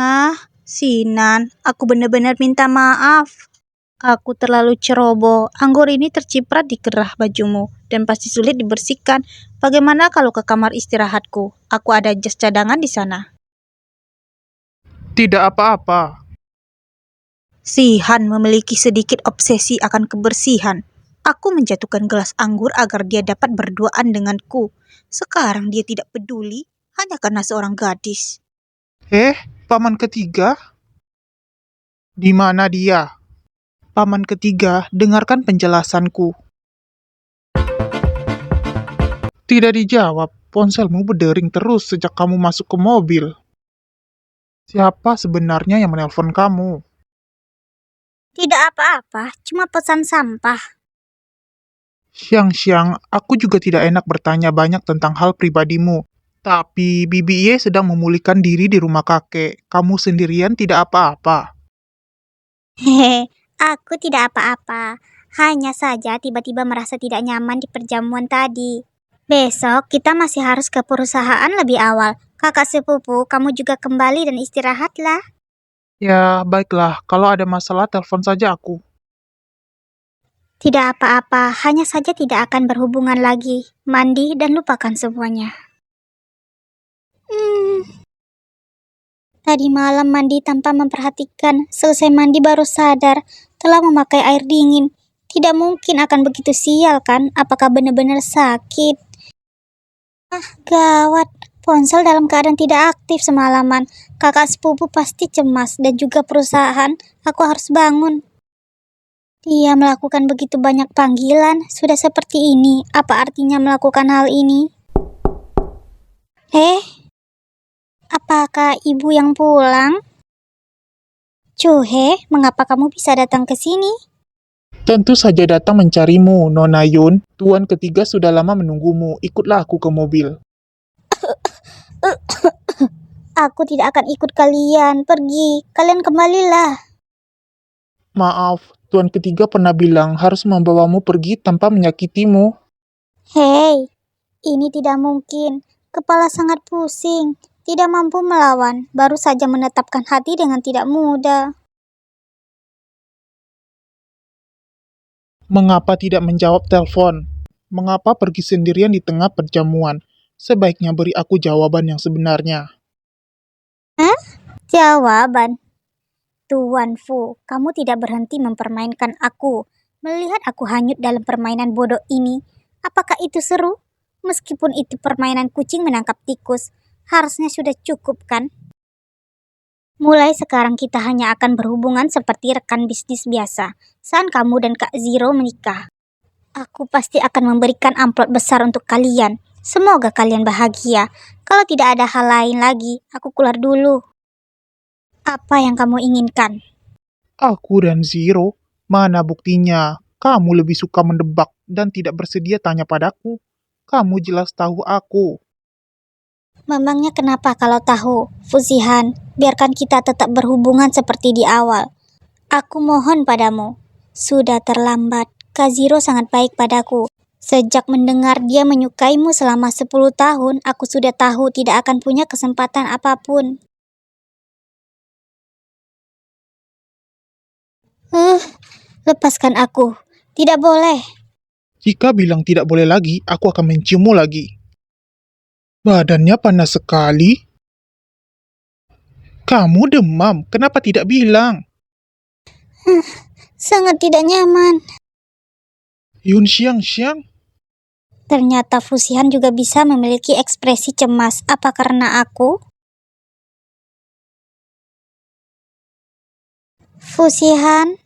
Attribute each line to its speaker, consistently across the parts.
Speaker 1: Hah, Sinan, aku benar-benar minta maaf. Aku terlalu ceroboh. Anggur ini terciprat di kerah bajumu dan pasti sulit dibersihkan. Bagaimana kalau ke kamar istirahatku? Aku ada jas cadangan di sana.
Speaker 2: Tidak apa-apa.
Speaker 1: Si Han memiliki sedikit obsesi akan kebersihan. Aku menjatuhkan gelas anggur agar dia dapat berduaan denganku. Sekarang dia tidak peduli, hanya karena seorang gadis.
Speaker 2: Paman ketiga? Di mana dia? Paman ketiga, dengarkan penjelasanku. Tidak dijawab, ponselmu berdering terus sejak kamu masuk ke mobil. Siapa sebenarnya yang menelpon kamu?
Speaker 1: Tidak apa-apa, cuma pesan sampah.
Speaker 2: Siang-siang, aku juga tidak enak bertanya banyak tentang hal pribadimu. Tapi Bibi Ye sedang memulihkan diri di rumah kakek. Kamu sendirian tidak apa-apa.
Speaker 1: Hehe, aku tidak apa-apa. Hanya saja tiba-tiba merasa tidak nyaman di perjamuan tadi. Besok kita masih harus ke perusahaan lebih awal. Kakak sepupu, kamu juga kembali dan istirahatlah.
Speaker 2: Ya, baiklah. Kalau ada masalah, telepon saja aku.
Speaker 1: Tidak apa-apa, hanya saja tidak akan berhubungan lagi. Mandi dan lupakan semuanya. Tadi malam mandi tanpa memperhatikan. Selesai mandi baru sadar telah memakai air dingin. Tidak mungkin akan begitu sial kan? Apakah benar-benar sakit? Gawat. Ponsel dalam keadaan tidak aktif semalaman. Kakak sepupu pasti cemas dan juga perusahaan. Aku harus bangun. Dia melakukan begitu banyak panggilan. Sudah seperti ini. Apa artinya melakukan hal ini? Apakah ibu yang pulang? Cuhe, mengapa kamu bisa datang ke sini?
Speaker 2: Tentu saja datang mencarimu, Nona Yun. Tuan ketiga sudah lama menunggumu. Ikutlah aku ke mobil.
Speaker 1: Aku tidak akan ikut kalian. Pergi. Kalian kembalilah.
Speaker 2: Maaf, Tuan ketiga pernah bilang harus membawamu pergi tanpa menyakitimu.
Speaker 1: Hei, ini tidak mungkin. Kepala sangat pusing. Tidak mampu melawan. Baru saja menetapkan hati dengan tidak mudah.
Speaker 2: Mengapa tidak menjawab telepon? Mengapa pergi sendirian di tengah perjamuan? Sebaiknya beri aku jawaban yang sebenarnya.
Speaker 1: Jawaban. Tuan Fu, kamu tidak berhenti mempermainkan aku. Melihat aku hanyut dalam permainan bodoh ini, apakah itu seru? Meskipun itu permainan kucing menangkap tikus, harusnya sudah cukup kan? Mulai sekarang kita hanya akan berhubungan seperti rekan bisnis biasa. Saat kamu dan Kak Zero menikah, aku pasti akan memberikan amplop besar untuk kalian. Semoga kalian bahagia. Kalau tidak ada hal lain lagi, aku keluar dulu. Apa yang kamu inginkan?
Speaker 2: Aku dan Zero, mana buktinya? Kamu lebih suka mendebak dan tidak bersedia tanya padaku. Kamu jelas tahu aku.
Speaker 1: Memangnya kenapa kalau tahu? Fuzihan, biarkan kita tetap berhubungan seperti di awal. Aku mohon padamu. Sudah terlambat. Kaziro sangat baik padaku. Sejak mendengar dia menyukaimu selama 10 tahun, aku sudah tahu tidak akan punya kesempatan apapun. Lepaskan aku. Tidak boleh.
Speaker 2: Jika bilang tidak boleh lagi, aku akan menciummu lagi. Badannya panas sekali. Kamu demam, kenapa tidak bilang?
Speaker 1: Sangat tidak nyaman.
Speaker 2: Yun Xiang.
Speaker 1: Ternyata Fuzihan juga bisa memiliki ekspresi cemas. Apa karena aku? Fuzihan?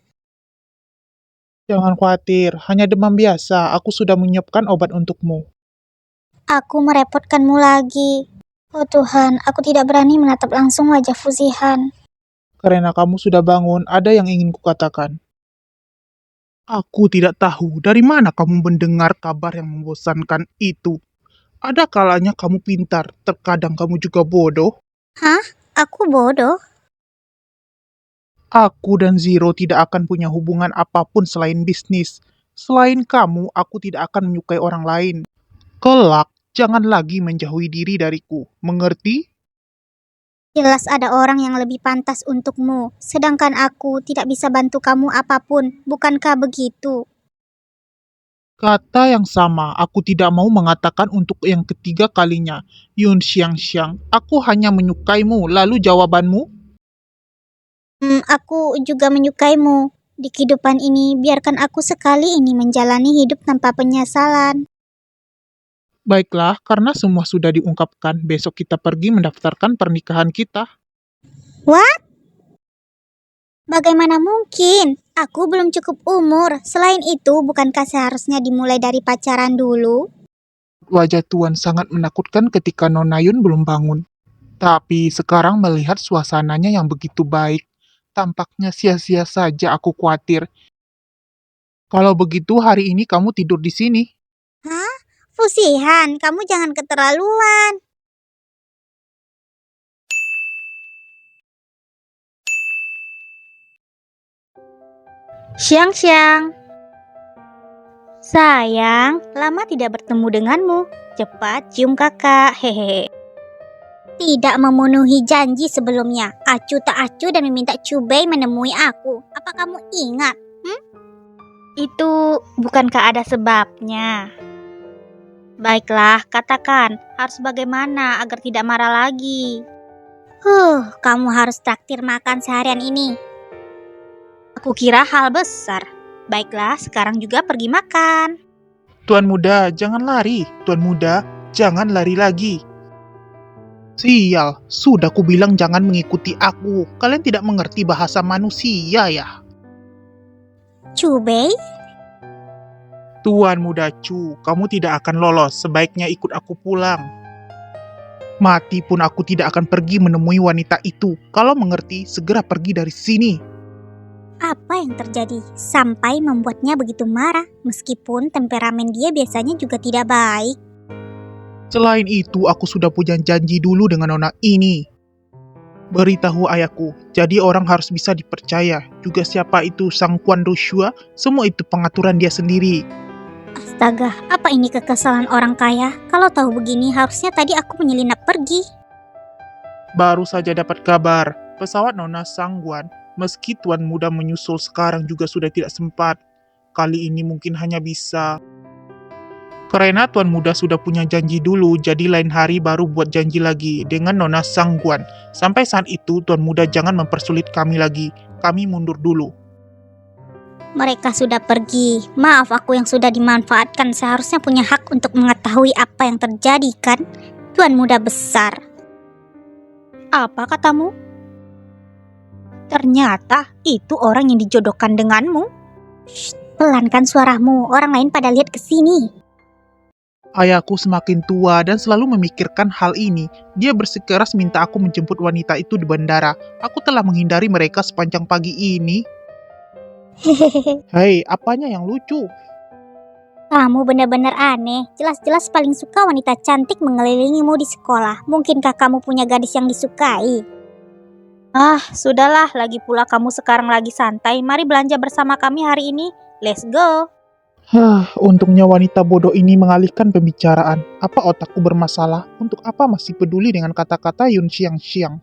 Speaker 2: Jangan khawatir, hanya demam biasa. Aku sudah menyiapkan obat untukmu.
Speaker 1: Aku merepotkanmu lagi. Oh Tuhan, aku tidak berani menatap langsung wajah Fuzihan.
Speaker 2: Karena kamu sudah bangun, ada yang ingin kukatakan. Aku tidak tahu dari mana kamu mendengar kabar yang membosankan itu. Ada kalanya kamu pintar, terkadang kamu juga bodoh.
Speaker 1: Hah? Aku bodoh?
Speaker 2: Aku dan Zero tidak akan punya hubungan apapun selain bisnis. Selain kamu, aku tidak akan menyukai orang lain. Kelak, jangan lagi menjauhi diri dariku. Mengerti?
Speaker 1: Jelas ada orang yang lebih pantas untukmu, sedangkan aku tidak bisa bantu kamu apapun, bukankah begitu?
Speaker 2: Kata yang sama, aku tidak mau mengatakan untuk yang ketiga kalinya. Yun Xiang Xiang, aku hanya menyukaimu, lalu jawabanmu?
Speaker 1: Aku juga menyukaimu. Di kehidupan ini, biarkan aku sekali ini menjalani hidup tanpa penyesalan.
Speaker 2: Baiklah, karena semua sudah diungkapkan, besok kita pergi mendaftarkan pernikahan kita.
Speaker 1: What? Bagaimana mungkin? Aku belum cukup umur. Selain itu, bukankah seharusnya dimulai dari pacaran dulu?
Speaker 2: Wajah Tuan sangat menakutkan ketika Nona Yun belum bangun. Tapi sekarang melihat suasananya yang begitu baik, tampaknya sia-sia saja aku khawatir. Kalau begitu hari ini kamu tidur di sini.
Speaker 1: Hah? Fusihan, kamu jangan keterlaluan. Siang-siang. Sayang, lama tidak bertemu denganmu. Cepat cium kakak, hehehe. Tidak memenuhi janji sebelumnya. Acu tak acu dan meminta Cubei menemui aku. Apa kamu ingat? Itu bukankah ada sebabnya? Baiklah, katakan harus bagaimana agar tidak marah lagi. Kamu harus traktir makan seharian ini. Aku kira hal besar. Baiklah, sekarang juga pergi makan.
Speaker 2: Tuan muda, jangan lari. Tuan muda, jangan lari lagi. Sial, sudah ku bilang jangan mengikuti aku. Kalian tidak mengerti bahasa manusia ya?
Speaker 1: Cubei?
Speaker 2: Tuan muda Chu, kamu tidak akan lolos. Sebaiknya ikut aku pulang. Mati pun aku tidak akan pergi menemui wanita itu. Kalau mengerti, segera pergi dari sini.
Speaker 1: Apa yang terjadi sampai membuatnya begitu marah, meskipun temperamen dia biasanya juga tidak baik?
Speaker 2: Selain itu, aku sudah punya janji dulu dengan nona ini. Beritahu ayahku, jadi orang harus bisa dipercaya. Juga siapa itu Sang Kuan Rushua, semua itu pengaturan dia sendiri.
Speaker 1: Astaga, apa ini kekesalan orang kaya? Kalau tahu begini, harusnya tadi aku menyelinap pergi.
Speaker 2: Baru saja dapat kabar, pesawat nona Sangguan, meski tuan muda menyusul sekarang juga sudah tidak sempat. Kali ini mungkin hanya bisa. Karena tuan muda sudah punya janji dulu, jadi lain hari baru buat janji lagi dengan nona Sangguan. Sampai saat itu tuan muda jangan mempersulit kami lagi, kami mundur dulu.
Speaker 1: Mereka sudah pergi. Maaf aku yang sudah dimanfaatkan, seharusnya punya hak untuk mengetahui apa yang terjadi kan? Tuan muda besar. Apa katamu? Ternyata itu orang yang dijodohkan denganmu. Shh, pelankan suaramu, orang lain pada lihat ke sini.
Speaker 2: Ayahku semakin tua dan selalu memikirkan hal ini. Dia bersikeras minta aku menjemput wanita itu di bandara. Aku telah menghindari mereka sepanjang pagi ini.
Speaker 1: Hehehe.
Speaker 2: Hei, apanya yang lucu?
Speaker 1: Kamu benar-benar aneh. Jelas-jelas paling suka wanita cantik mengelilingimu di sekolah. Mungkinkah kamu punya gadis yang disukai? Sudahlah. Lagi pula kamu sekarang lagi santai. Mari belanja bersama kami hari ini. Let's go.
Speaker 2: Untungnya wanita bodoh ini mengalihkan pembicaraan. Apa otakku bermasalah? Untuk apa masih peduli dengan kata-kata Yun Xiang Xiang?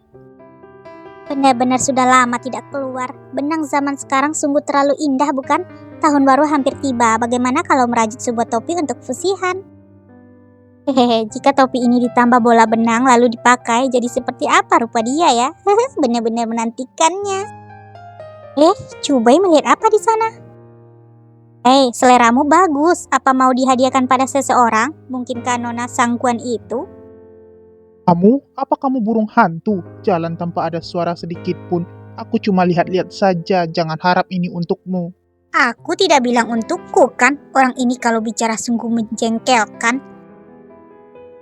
Speaker 1: Benar-benar sudah lama tidak keluar. Benang zaman sekarang sungguh terlalu indah, bukan? Tahun baru hampir tiba. Bagaimana kalau merajut sebuah topi untuk fusihan? Hehehe, jika topi ini ditambah bola benang lalu dipakai, jadi seperti apa rupa dia ya? Benar-benar menantikannya. Cubai melihat apa di sana? Seleramu bagus. Apa mau dihadiahkan pada seseorang? Mungkinkah Nona Sangguan itu?
Speaker 2: Apa kamu burung hantu? Jalan tanpa ada suara sedikit pun. Aku cuma lihat-lihat saja, jangan harap ini untukmu.
Speaker 1: Aku tidak bilang untukku kan? Orang ini kalau bicara sungguh menjengkelkan.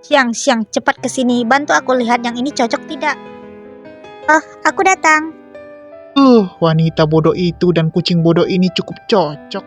Speaker 1: Siang, cepat ke sini. Bantu aku lihat yang ini cocok tidak. Aku datang.
Speaker 2: Wanita bodoh itu dan kucing bodoh ini cukup cocok.